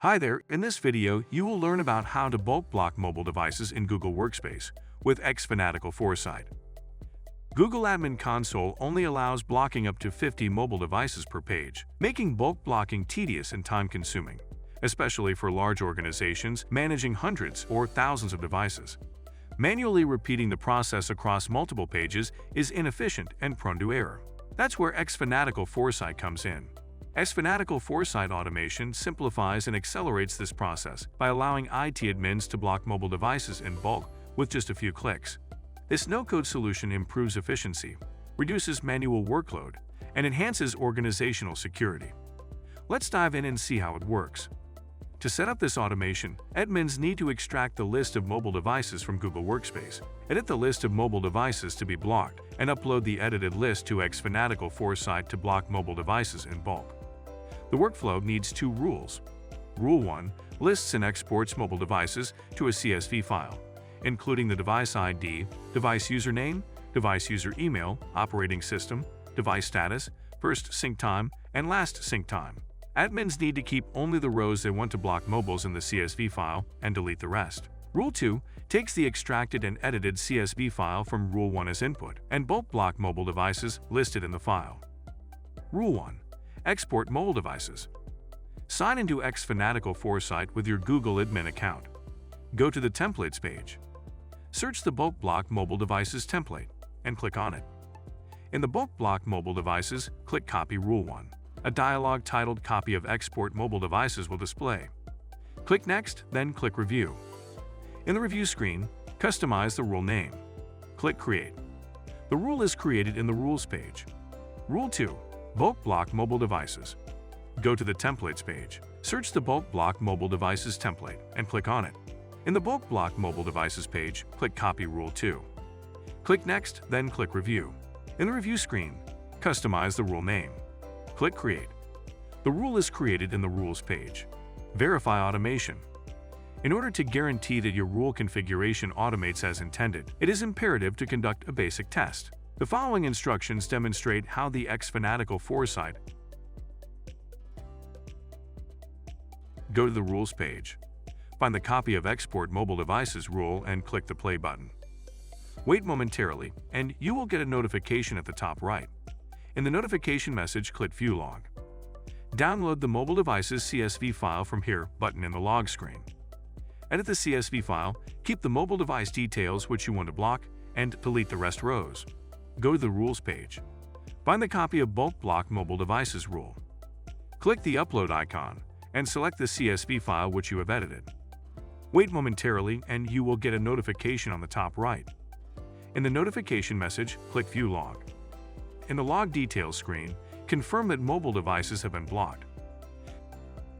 Hi there, in this video you will learn about how to bulk block mobile devices in Google Workspace with xFanatical Foresight. Google Admin Console only allows blocking up to 50 mobile devices per page, making bulk blocking tedious and time-consuming, especially for large organizations managing hundreds or thousands of devices. Manually repeating the process across multiple pages is inefficient and prone to error. That's where xFanatical Foresight comes in. xFanatical Foresight Automation simplifies and accelerates this process by allowing IT admins to block mobile devices in bulk with just a few clicks. This no-code solution improves efficiency, reduces manual workload, and enhances organizational security. Let's dive in and see how it works. To set up this automation, admins need to extract the list of mobile devices from Google Workspace, edit the list of mobile devices to be blocked, and upload the edited list to xFanatical Foresight to block mobile devices in bulk. The workflow needs two rules. Rule 1 lists and exports mobile devices to a CSV file, including the device ID, device username, device user email, operating system, device status, first sync time, and last sync time. Admins need to keep only the rows they want to block mobiles in the CSV file and delete the rest. Rule 2 takes the extracted and edited CSV file from Rule 1 as input and bulk block mobile devices listed in the file. Rule 1. Export mobile devices. Sign into xFanatical Foresight with your Google admin account. Go to the Templates page. Search the Bulk Block Mobile Devices template and click on it. In the Bulk Block Mobile Devices, click Copy Rule 1. A dialog titled Copy of Export Mobile Devices will display. Click Next, then click Review. In the Review screen, customize the rule name. Click Create. The rule is created in the Rules page. Rule 2. Bulk Block Mobile Devices. Go to the Templates page. Search the Bulk Block Mobile Devices template and click on it. In the Bulk Block Mobile Devices page, click Copy Rule 2. Click Next, then click Review. In the Review screen, customize the rule name. Click Create. The rule is created in the Rules page. Verify automation. In order to guarantee that your rule configuration automates as intended, it is imperative to conduct a basic test. The following instructions demonstrate how the xFanatical Foresight. Go to the Rules page. Find the Copy of Export Mobile Devices rule and click the Play button. Wait momentarily, and you will get a notification at the top right. In the notification message, click View Log. Download the mobile device's CSV file from here button in the log screen. Edit the CSV file, keep the mobile device details which you want to block, and delete the rest rows. Go to the Rules page. Find the Copy of Bulk Block Mobile Devices rule. Click the Upload icon and select the CSV file which you have edited. Wait momentarily and you will get a notification on the top right. In the notification message, click View Log. In the Log Details screen, confirm that mobile devices have been blocked.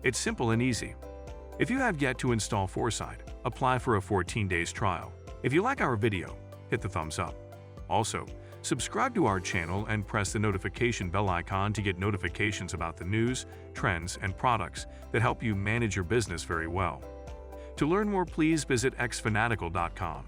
It's simple and easy. If you have yet to install Foresight, apply for a 14 days trial. If you like our video, hit the thumbs up. Also, subscribe to our channel and press the notification bell icon to get notifications about the news, trends, and products that help you manage your business very well. To learn more, please visit xfanatical.com.